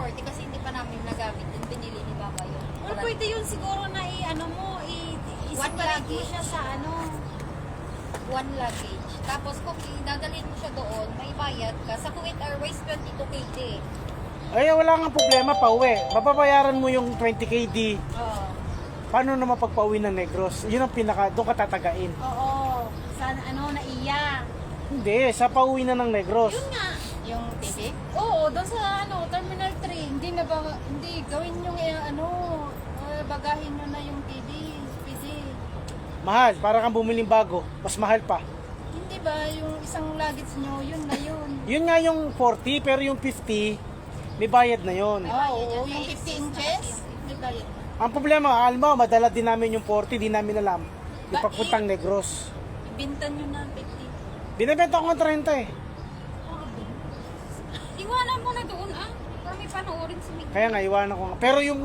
40 kasi hindi pa namin nagamit yung binili ni Baba yun. Well, pwede yun siguro na i-ano mo, One i-separate mo luggage. siya sa ano. One luggage. Tapos kung dadalhin mo siya doon, may bayad ka. Sa Kuwait Airways, 22 KD. Ay, wala nga problema pa uwi. Mababayaran mo yung 20 KD. Oo. Paano naman pagpa-uwi ng Negros? Yun ang doon ka tatagain. Oo, sa ano, naiya. Hindi, sa pauwi na ng Negros. Yun nga. Yung TV? Oo, doon sa ano, Terminal 3, hindi gawin yung bagahin nyo na yung PD. Mahal, para kang bumiling bago. Mas mahal pa. Hindi ba, yung isang luggage nyo, yun na yun. Yun nga yung 40, pero yung 50, may bayad na yun. Oo, yung 50 inches, may bayad na. Ang problema, alam mo, madala din namin yung 40, di namin alam. Yung pagpuntang Negros. Ibinta nyo na 50. Binibenta ko ng 30 eh. Iwanan mo na doon para may panoorin si Miguel. Kaya nga, iwanan ko nga. Pero yung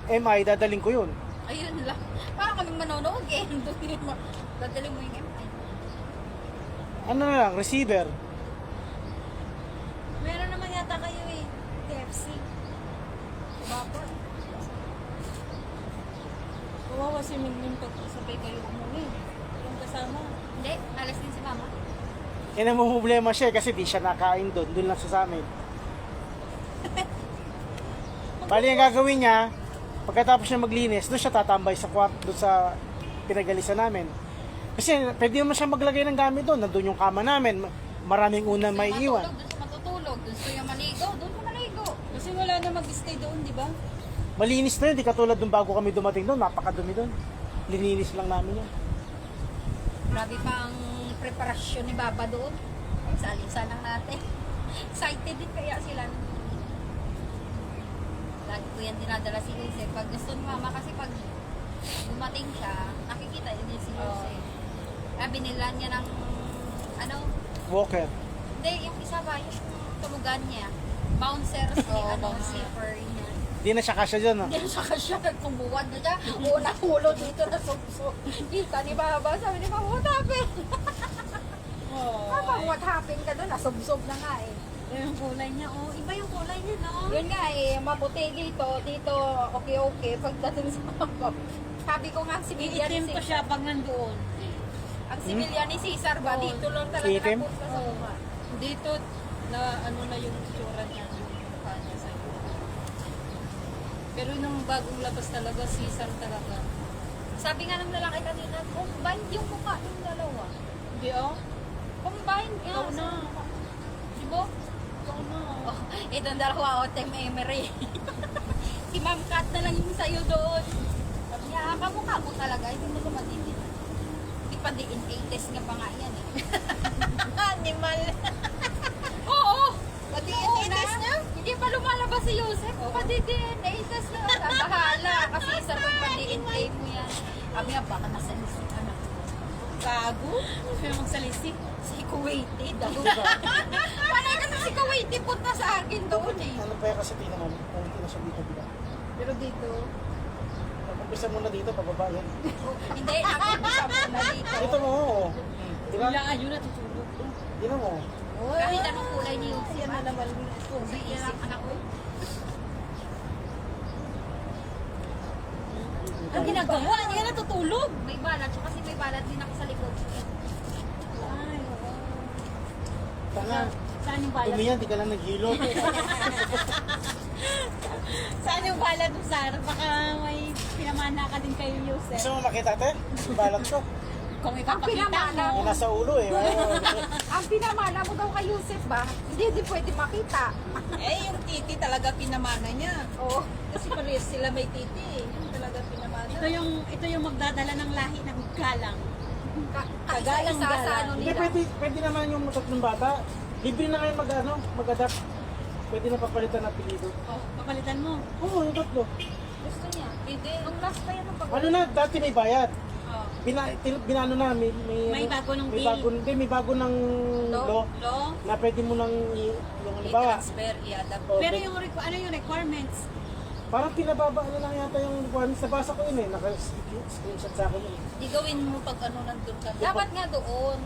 MI, dadaling ko yun. Ayun lang. Parang kaming manonood eh. Dadali mo yung MI. Ano na lang, receiver. Meron naman yata kayo KFC. Baba. Kawawa si Mingming pag sabay kayo umuwi. Yung kasama. Hindi, alas din si Mama. Yan ang problema siya kasi di siya nakain doon. Doon lang siya sa amin. Bali ang gagawin niya, pagkatapos niya maglinis, doon siya tatambay sa kwarto, doon sa pinagalisan namin. Kasi pwede naman siya maglagay ng gamit doon. Nandun yung kama namin. Maraming unan may iwan. Doon siya matutulog. Doon siya maligo. Doon siya maligo. Kasi wala na mag-stay doon, di ba? Malinis na yun. Di katulad doon bago kami dumating doon. Napakadumi doon. Lininis lang namin yan. Grabe pa ang preparasyon ni Baba doon. Salisan lang natin. Excited din kaya sila. Lagi ko yan dinadala si Jose. Pag gusto ni Mama kasi pag dumating siya, nakikita din si Jose. Kaya binilan niya ng ano, Walker. hindi, yung isa ba, yung tulugan niya. Bouncers ni zipper niya. Di na siya kasya dyan. Hindi siya kasi nagkumuwan na siya. Unang hulo dito na sumso. Kita ni Baba, sabi ni Mama, what happened? Kapag what happened ka doon, nasubsob na nga eh. Yung kulay niya, iba yung kulay niya, no? Yun nga eh, maputi dito, okay. Pagdating sa Baba, sabi ko nga, civilian Iitim ni ko siya pag nandoon. Ang civilian ni Cesar ba, dito lang talaga Iitim? napunta sa mukha. Dito, na ano na yung tsura niya, yung mukha niya sa'yo. Pero nung bagong labas talaga, Cesar talaga. Sabi nga ng lalaki kanina, combine yung mukha ng dalawa. Hindi, Combine yan. Ikaw na. Di ba? Ikaw na. Oh, itong dalawa, Team Emery. Si Ma'am Kat na lang yung sa'yo doon. Sabi niya, kamukha mo talaga, hindi mo lumatindi. Hindi pa DNA test nga pa nga yan eh. Animal. Oo! Pa-DNA test niya? Hindi pa lumalabas si Joseph. Pa-DNA test na. Bahala. Kasi isa pang pa-DNA mo yan. Kami nga, baka nasa lisik ka na. Gago. Sino magsalisik? Si Kuwaiti, daluga. Panay kasi si Kuwaiti punta sa akin doon eh. Ano pa yan kasi tingnan mo? Kunti na siya dito bila. Pero dito, Umpisa muna dito, pababa yan. Hindi, nakikita mo na dito. Ito mo, oo. Di ba? wala ayun na tutulog. Tingnan mo. Kahit anong kulay ni Joseph. Yan na naman ito. May isip anak ko. Ang ginagawa, hindi ka natutulog. May balat. Siya kasi may balat din ako sa likod. Ay, oo. Tanga. Saan yung balat? Tumiyan, di ka lang naghilo. Saan yung balat mo, Sarah? Baka may pinamana ka din kay Yusef. Gusto mo makita, te? Yung balat ko. Kung ipapakita pinamana mo. Yung nasa ulo eh. Oo. Ang pinamana mo daw kay Joseph ba? Hindi pwede makita. Yung titi talaga pinamana niya. Oo. Kasi parehas sila may titi. Yung talaga pinamana. Ito yung magdadala ng lahi ng galang. Kagalang sa ano Hindi, nila. pwede naman yung tatlong bata. Libre na kayo mag-adapt. Pwede na papalitan ng apelido. Oh, papalitan mo. Oo, yung tatlo. Gusto niya. Pwede. Ang last pa yan ang pag- Ano na, dati may bayad. Oh. Binano na, May bago ng may bill. bago, hindi, may bago ng law Lo, na pwede mo nang yung halimbawa. i-transfer, i-adapt. Oh, Pero may- yung ano yung requirements? Parang pinababa na lang yata yung requirements. Nabasa ko yun eh, naka-screenshot sa akin yun. Di gawin mo pag ano nandun ka. Dapat nga doon.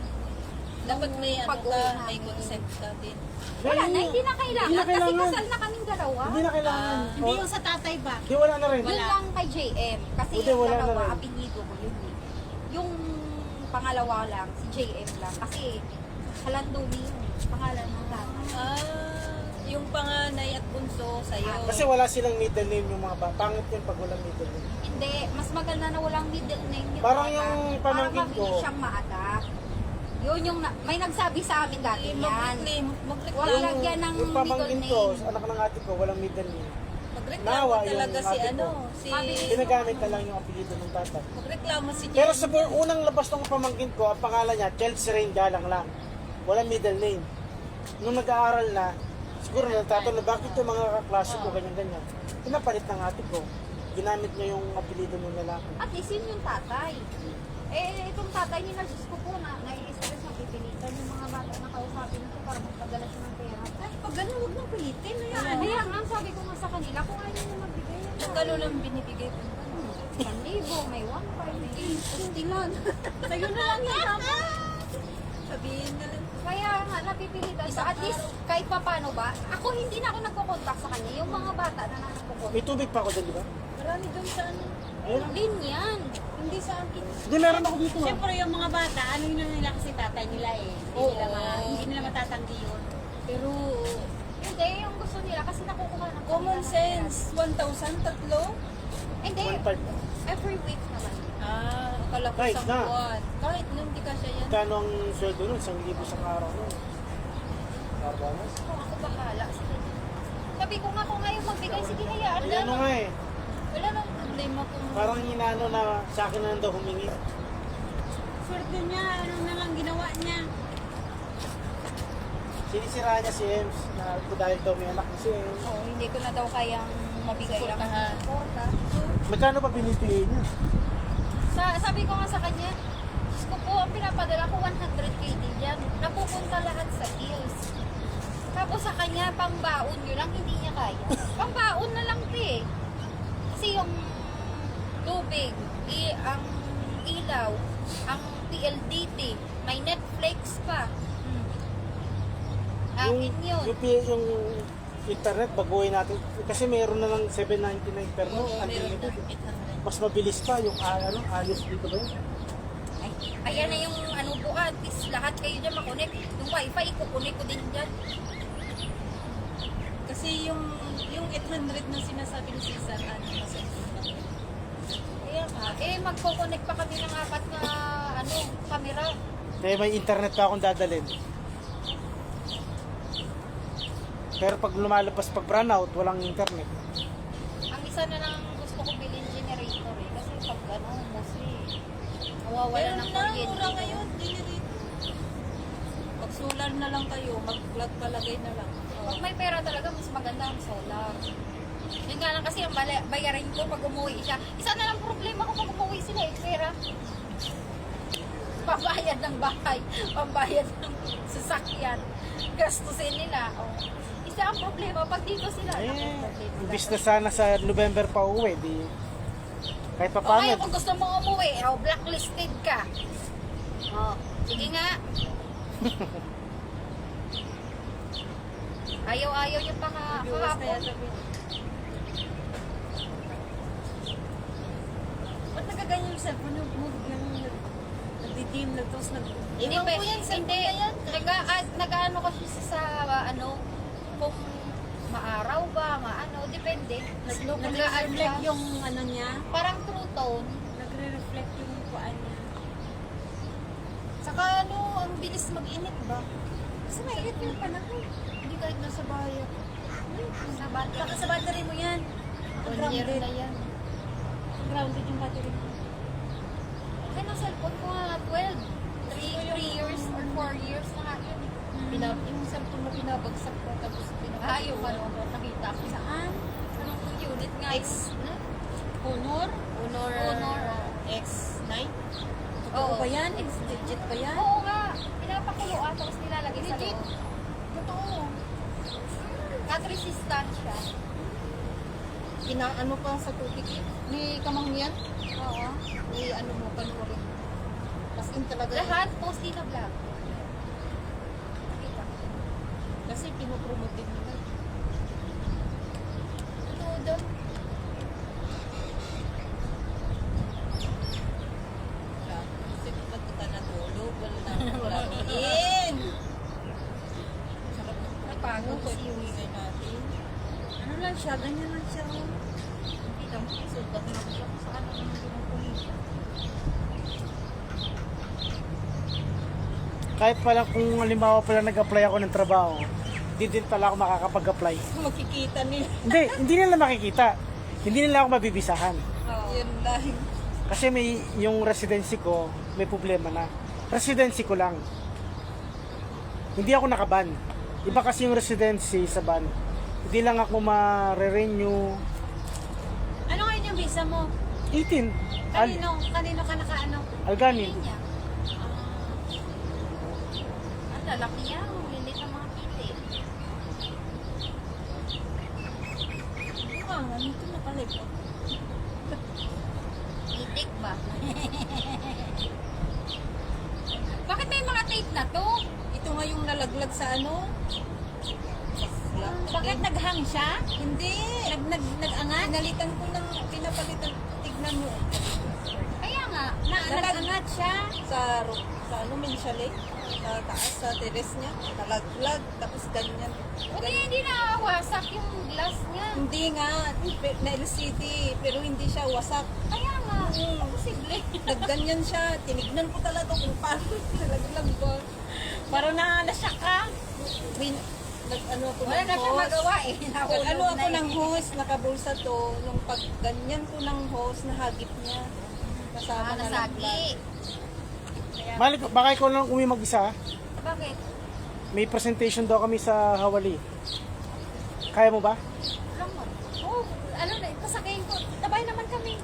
Dapat may ano pag-uwi ka, namin. may consent ka din. Wala na, hindi na kailangan. Hindi na kailangan. Kasi kasal na kaming dalawa. Hindi na kailangan. Hindi yung sa tatay ba? Di wala na rin. Yun lang kay JM. Kasi Buti yung wala na dalawa, rin. apelido ko yun eh. Yung pangalawa lang, si JM lang. Kasi Halandumi yun. Pangalan ng tatay. Yung panganay at bunso sa'yo. Kasi wala silang middle name yung mga bata. Pangit yun pag walang middle name. Hindi, mas maganda na walang middle name yung Parang bata. yung pamangkin Para mabilis ko. siyang ma-adapt. Yun yung, may nagsabi sa amin dati yan. Magreklamo. Walang lagyan ng Yung middle pamangkin ko, name. anak ng ate ko, walang middle name. Magreklamo Nawa yung talaga si ate ko. ano. Si Ginagamit na lang yung apelido ng tatay. magreklamo si Pero Jen. sa unang labas ng pamangkin ko, ang pangalan niya, Chelsea Rain Galang lang. Walang middle name. Nung nag-aaral na, siguro natatanong bakit yung mga kaklase ko ganyan-ganyan. Pinapalit ng ate ko. Ginamit niya yung apelido ng lalaki. At least yun yung tatay. Eh, itong tatay nila, Diyos ko po, nai-stress na pipilitan yung mga bata na kausapin nito para magpadala siya ng pera. Ay, pag gano'n, huwag nang pilitin. Kaya nga, sabi ko nga sa kanila, kung ayaw nyo magbigay, Magkano lang binibigay ko. 1,000, may 1,500, may 8,000. Sa'yo na lang yan. Sabihin na lang. Kaya nga, napipilitan. So, at least, kahit pa paano ba, ako hindi na ako nagko-contact sa kanya. Yung mga bata na nagko-contact. May tubig pa ako dyan, di ba? Marami doon sa ano. Din yan. Hindi sa akin. Hindi, meron ako dito. Siyempre yung mga bata, ano yun nila kasi tatay nila eh. Hindi nila matatanggi yun. Pero Hindi, yung gusto nila kasi nakukuha ng common sense. 1,000, tatlo? Hindi, 1.5. every week naman. Akala ko Kahit isang na. buwan. Kahit nung di ka siya yan. Kano ang sweldo nun? 1,000 sa araw nun. Araw-araw? Ako bahala. Sige. Sabi ko nga kung ayaw magbigay, sige hayaan Ay, na. ano nga eh. Wala nang problema kung... Parang inaano na sa akin na lang daw humingi. Swerte niya, ano na lang ginawa niya. Sinisira niya si Ems na dahil daw may anak na si Ems. Oo, hindi ko na daw kayang mabigay ang Suportahan. suporta. Magkano pa binibigay niya? Sabi ko nga sa kanya, Diyos ko po, ang pinapadala ko 100k din yan. Napupunta lahat sa hills. Tapos sa kanya, pangbaon yun lang, hindi niya kaya. Pangbaon na lang eh. Kasi yung tubig, ang ilaw, ang PLDT, may Netflix pa. Akin yun. Yung internet, baguhin natin. Kasi meron na lang 799 per month. Oo, meron na. Unlimited. 800. Mas mabilis pa yung ayos dito ba yun? Ay, ayan na yung ano po, at least lahat kayo dyan makunik. Yung wifi, ikukunik ko din dyan. Kasi yung 800 na sinasabi ni Cesar, ano, masakit na. Kaya nga, magkukunik pa kami ng 4 na camera. Kaya may internet pa akong dadalhin. Pero pag lumalabas pag brownout, walang internet. Ang isa na lang gusto ko bilhin generator eh. Kasi pag mostly, nawawala Meron ng na, kuryente. mura ngayon. Generator. Pag solar na lang kayo, mag-plug palagay na lang. Pag may pera talaga, mas maganda ang solar. Yun nga lang kasi ang bayarin ko pag umuwi siya. Isa na lang problema ko pag umuwi sila eh, pera. Pambayad ng bahay, pambayad ng sasakyan, gastusin nila. Oh. Isa ang problema pag dito sila. Eh, problema. imbis na sana sa November pa uwi, di kahit pa O kaya paano. kung gusto mong umuwi, blacklisted ka. Oh, sige nga. Ayaw-ayaw niyo pa Viewers na yan kahapon. sabi. Ba't nagaganyan yung cellphone yung mood yung nagdidim na tapos nag... Hindi Ewan pa, ko yan, hindi. cellphone na yan. Nag-ano kasi sa kung maaraw ba, depende. Nag-reflect yung ano niya. Parang true tone. Nagre-reflect yung kuan niya. Saka ang bilis mag-init ba? Kasi may init yung panahon. Hindi kahit nasa bahay ako. Sa battery. Baka sa battery mo yan. 1 year na yan. Grounded yung battery mo. Kaya ng cellphone ko nga 12. 3 years or 4 years na nga yun. Yung cellphone na pinabagsak ko tapos pinakayo ka nakita ko saan. Anong unit nga X na? Honor? Honor. X9? Oo. ba yan? Legit ba yan? Oo nga. Pinapakulo tapos nilalagay sa Legit. loob. Totoo. Cat resistant siya. Inaano pa sa tubig yun? Ni Kamangyan? Oo. Ni ano mo, panurin. As in talaga. Lahat mostly na black. kasi pinopromote din nila. Ano doon? Kasi ba't ka natulog? Wala na akong laruin. Sarap ng Napagod pwede si umingay natin. Ano lang siya? Ganyan lang siya. Oh. Kita mo, sugat na ako sa ano ng pinupulitan. Kahit pala kung halimbawa pala nag-apply ako ng trabaho, hindi din pala ako makakapag-apply. Makikita nila. Hindi nila makikita. Hindi nila ako mabibisahan. Yun lang. Kasi may yung residency ko, may problema na. Residency ko lang. Hindi ako nakaban. Iba kasi yung residency sa ban. Hindi lang ako ma-renew. Ano ngayon yung visa mo? 18. Kanino ka nakaano? Alganin. Niya. Ang lalaki niya, lilit ng mga kiti. Ah, nandito na pala ito. Itik ba? Bakit may mga tape na to? Ito nga yung nalaglag sa ano? Bakit naghang siya? Hindi. Nag-angat? Pinalitan ko ng pinapalitan. Tignan mo. Kaya nga, Nag-angat siya? Sa ano, Menchale? Sa taas, sa teres niya. Nalaglag. Tapos ganyan. hindi naawasak yung glass niya. Hindi nga. Na LCD. Pero hindi siya wasak. Kaya nga, posible. Nagganyan siya. Tinignan ko talaga kung paano nalaglag ba. Parang nasyak ka? Nag-ano ako Wala ng na siya hose. magawa eh. Nag-ano ako ng hose. Nakabulsa to. Nung pag ganyan ko ng hose, nahagip niya. Kasama na Nasagi. Mali, baka ikaw lang uwi mag-isa. Bakit? May presentation daw kami sa Hawali. Kaya mo ba? Lang mo. Oo, ano na, pasakayin ko. Tabay naman kami.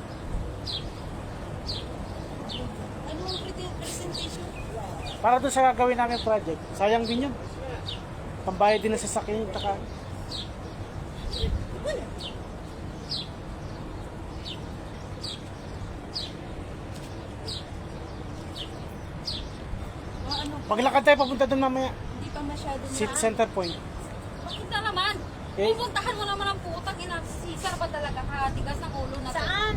Ano ang presentation? Para doon sa gagawin namin project. Sayang din yun. Pambayad din ng sasakyan yung taka. Ano, Maglakad tayo papunta doon mamaya. hindi pa masyadong Center point. Bakit na naman? Eh? Pupuntahan mo naman ang putang ina. Caesar ba talaga ka? Tigas ng ulo na to. Saan?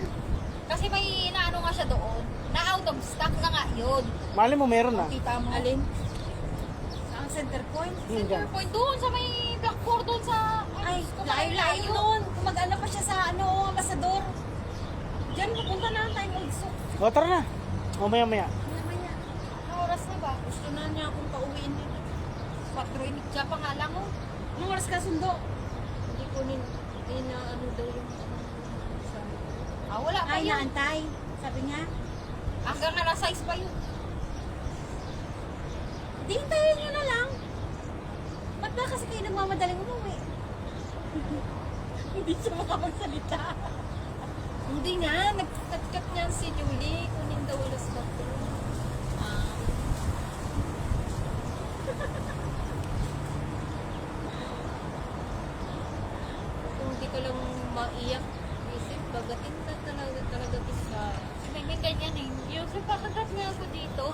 Kasi may inaano nga siya doon. Na out of stock na nga yun. Mali mo meron na. kita mo. Alin? Ang center point? Yun dyan. Center point doon sa may blackboard doon sa... Ay, Diyos ko, layo-layo nun. Kung mag-ano pa siya sa ambasador. Diyan, pupunta na tayo mag-sok. O tara na. Mamaya-maya. Mamaya. Anong oras na ba? Gusto na niya akong pauwiin nila. 4:30 pa nga lang oh. Anong oras ka sundo? Hindi ko na ano daw yung sa Wala pa Ay, yun. naantay. Sabi niya. Hanggang alas 6 pa yun. Di hintayin niyo na lang. Ba't ba kasi kayo nagmamadaling umuwi? Hindi siya makapagsalita. Hindi nga, nagkat-kat niya si Julie. Kunin daw alas 4. Kung hindi ka lang maiyak, isip, bagatin ka talaga sa... May ganyan eh. Yung pagkagat niya ako dito.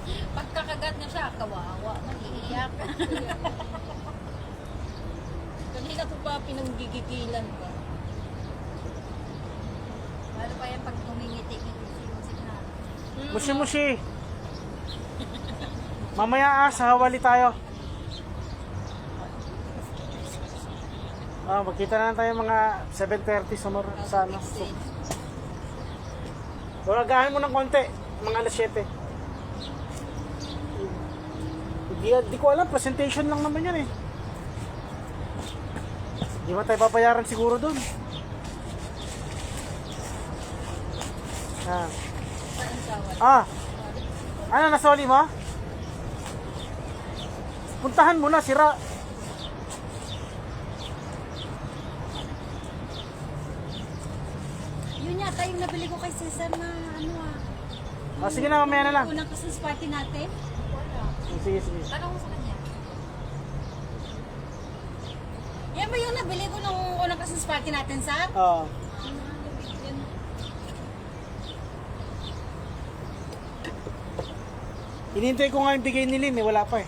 Pagkakagat niya siya, kawawa. Mag-iiyak. Kanina ko pa pinanggigigilan ba? Lalo pa yan pag tumingiti-ngiti na. Mushi-mushi. Mamaya sa Hawali tayo. Magkita na lang tayo mga 7:30 sa ano. Wagahan mo ng konti, mga alas 7. Di ko alam, presentation lang naman yan eh. Di ba tayo babayaran siguro dun? Ano, nasoli mo? Puntahan mo na, sira. Yun yata yung nabili ko kay Cesar na ano Sige na, mamaya na lang. Unang Christmas party natin. Sige. Tanong mo sa kanya. Yan ba yung nabili ko nung unang Christmas party natin, Sar? Oo. Hinihintay ko nga yung bigay ni Lynn, wala pa eh.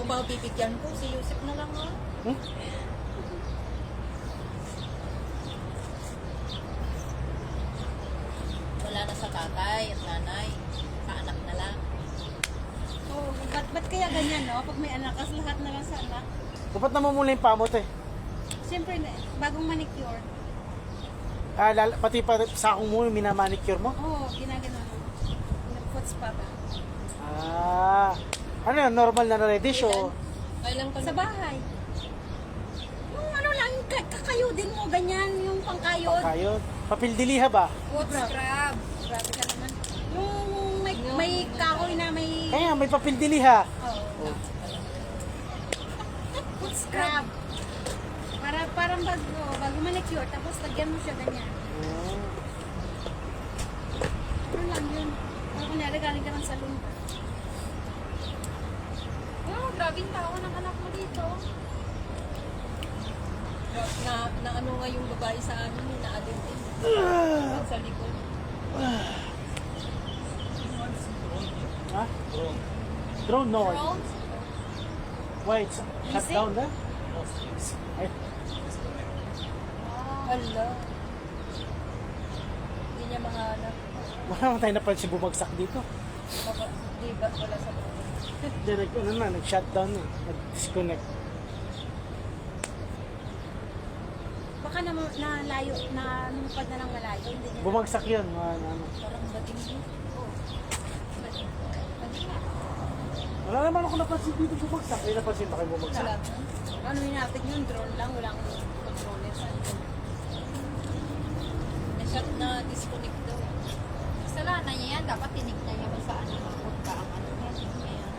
ba bibigyan ko? Si Yusef na lang ha? Hmm? Wala na sa tatay at nanay. Sa anak na lang. Oh, ba't kaya ganyan, no? Pag may anak, as lahat na lang sa anak. Dapat naman muna yung pamot eh. Siyempre, bagong manicure. Pati pa sa akong mo, minamanicure mo? Oo, ginagano mo. Nag-puts pa ba? Ano yan, normal na reddish o Kailan ka Sa bahay. Yung ano lang, kakayodin mo, ganyan, yung pangkayod. pangkayod? Papildiliha ba? Foot scrub. Grabe ka naman. Yung may kahoy na may... Kaya may papildiliha. Oo. Foot scrub. Parang bago manicure, tapos lagyan mo siya ganyan. Ano lang yun. Parang kunyari galing ka ng salon ka. Oh, grabe yung tawa ng anak mo dito. na ano nga yung babae sa amin, naalin din. Sa likod. Ha? Drone? No. Drones? Wait, shut down na? Ay, Hala. Hindi niya mahanap. wala naman tayo napansin bumagsak dito. Di ba wala sa bahay? Direct, nag-shutdown na. Nag-disconnect. Baka na layo, na lumipad na ng malayo. Hindi niya Bumagsak yun. Parang bating din. Wala naman ako napansin dito bumagsak. Ay, napansin ba kayo bumagsak? Wala. Ano yung natin yung drone lang, walang controller sa Na-shut na disconnect daw. Kasalanan niya yan. Dapat tinignan niya ba saan mapunta ang ano niya. Ayan.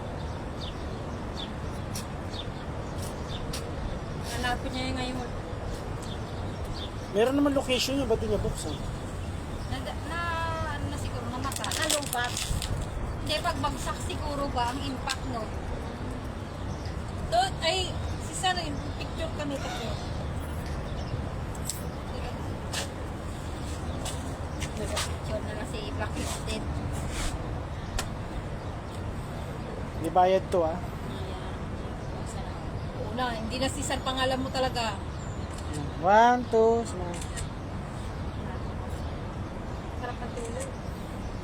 Hanapin niya yung ngayon. Meron naman location yun. Ba't di niya buksan? Ano na siguro namata. Nakalumpat. Hindi, pagbagsak siguro ba ang impact nun? To, ay, si Sarah, picture kami tatlo. Nag-picture na lang si Blacklisted. Di bayad to ah. Una, hindi na si Sar pangalan mo talaga. 1, 2, smile. Sarap ng tulog.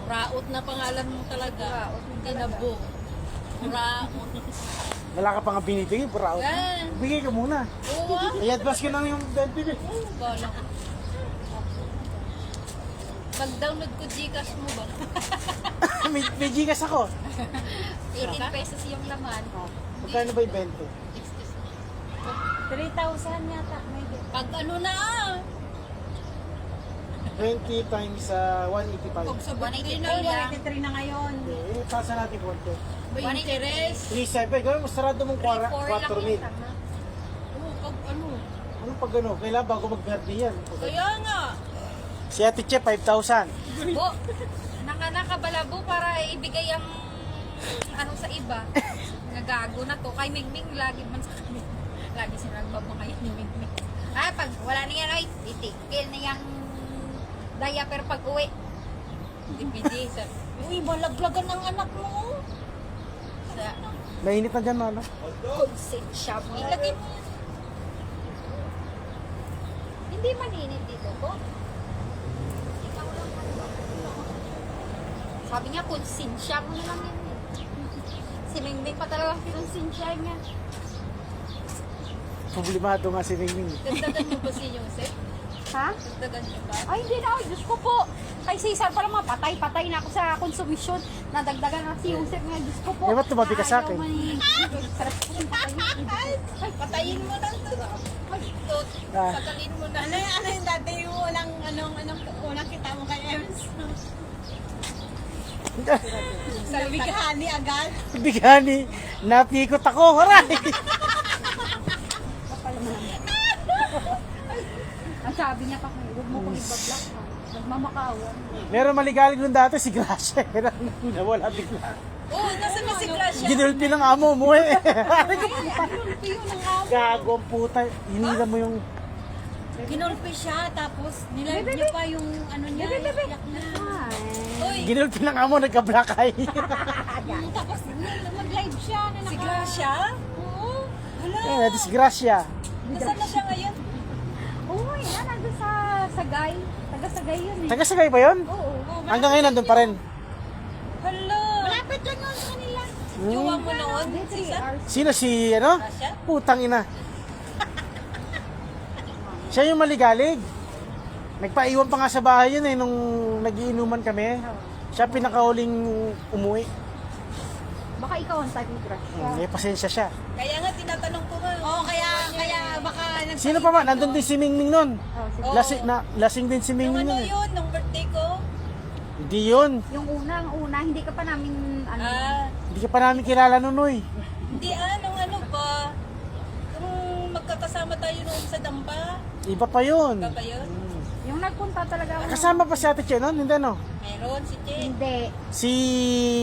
Raot na pangalan mo talaga. Raot Hindi na bo. Raot. Wala ka pa nga binibigay, buraot. Yan. Bigay ka muna. Oo ah. I-advance ko na yung bibig. Oo, bala. Mag-download ko Gcash mo ba? may Gcash ako. 18 pesos yung laman. Magkano ba yung 20? 3,000 yata. May Pag ano na ah. 20 times Pag 185. sa birthday 183 na lang. 183 na ngayon. Okay, tasa natin konti. May interest. 3.7. Gawin mo, sarado mong 4 lang 4 mil. yung tama. Oo, pag ano. Anong pag ano? Kailangan bago mag-birthday yan. Kaya nga. Si Ate Che, 5,000. Bo, nakabalabo para ibigay ang ano sa iba. Nagago na to. Kay Mingming, lagi man sa kanya. Lagi siya nagbabakayan ni Mingming. Pag wala na yan, ay, titikil na yung diaper pag uwi. Dipindi sa... Uy, malaglagan ng anak mo. Sa Mainit na dyan, ano? consent shop. Ilagay mo. Hindi maninit dito po. Ikaw lang. Sabi niya, konsensya mo na lang yan. Si Mingming pa talaga kinonsensya niya. Problemado nga si Mingming. Dagdagan mo ba si Joseph? Ha? Dagdagan mo ba? Ay, hindi na. Ay, Diyos ko po. Kay Cesar pala mga patay na ako sa konsumisyon. Nadagdagan na si Joseph nga. Diyos ko po. Eh, ba't tumabi ka sa akin? Sarap po yung patayin. Ay, patayin mo lang to. Ay, tot. Ah. Sagalin mo na. Ano yung dati yung unang kita mo kay Ems? Sa bighani agad. Bigani, napikot ako. Haray! Ang sabi niya pa kayo, huwag mo kong ibablock ha. Nagmamakawan. Meron maligalig nun dati si Gracia. Nawala bigla. Oo, nasa na si Gracia. Ginulpi ng amo mo eh. Ginulpi yun ang amo. Gago ang puta. Hinila mo yung... Ginulpi siya, tapos nilive niya pa yung ano niya. Iyak na. Uy, Ginulpi ng amo, nagka-black eye. Tapos nag-live siya. si Gracia? Eh, disgrasya. Nasaan na siya ngayon? Oo, yan. Nandun sa Sagay. Taga-Sagay yun eh. Taga-Sagay ba yun? Oo. Hanggang ngayon nandun pa rin. Hala. Malapit lang yun sa kanila. Jowa mo noon? Hindi, 3 Sisa? hours. Sino si, ano? Rasha? Putang ina. Siya yung maligalig. Nagpaiwan pa nga sa bahay yun eh, nung nagiinuman kami. Siya pinakahuling umuwi. Baka ikaw ang type of crush siya. May pasensya siya. Kaya nga tinatanong ko nga. Oo, kaya baka Sino pa man? Nandun din si Mingming nun. Oh, sige. Oo. Lasing din si Nung Mingming ano nun eh. yun, nung birthday ko. Hindi yun. Yung unang una, hindi ka pa namin ano. Hindi ka pa namin kilala nun, oy. Hindi nung ano ba? Nung magkakasama tayo noon sa Dampa. Iba pa yun. Ba yun? Yung nagpunta talaga ako. Kasama pa si Ate Che nun, hindi no? Meron si Che. Hindi. Si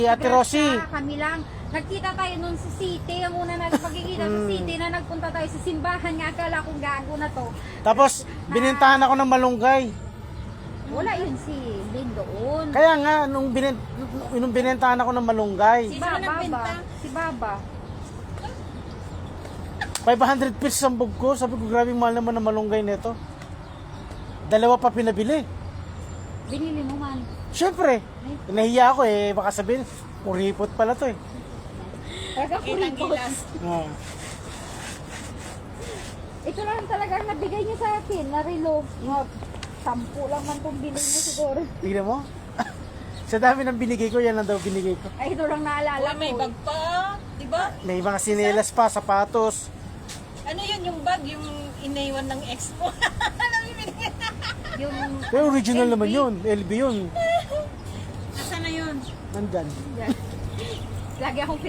Ate Rosie. Kami lang. Nagkita tayo nun sa city. Ang una natin pagkikita sa city na nagpunta tayo sa simbahan. Nga akala kong gago na to. Tapos, binintahan ako ng malunggay. Wala yun si Lynn doon. Kaya nga, nung binentahan ako ng malunggay, Si Baba. Si Baba. 500 pesos ang bug ko. Sabi ko, grabe mahal naman ng malunggay nito. Dalawa pa pinabili. Binili mo man. Siyempre, nahiya ako eh. Baka sabihin, kuripot pala to eh. Taga kuripot. Ah. Ito lang talaga ang nabigay niya sa akin. Na relo. Nga, 10 lang man itong binili niya siguro. Tignan mo. Sa dami ng binigay ko, yan lang daw binigay ko. Ay, ito lang naalala Uy, may ko. bag pa. Diba? May mga sinelas pa, sapatos. Ano yun yung bag? Yung inaiwan ng ex mo. Yung Pero original naman yun. LB yun. Nasaan na yun? Nandyan. lagi akong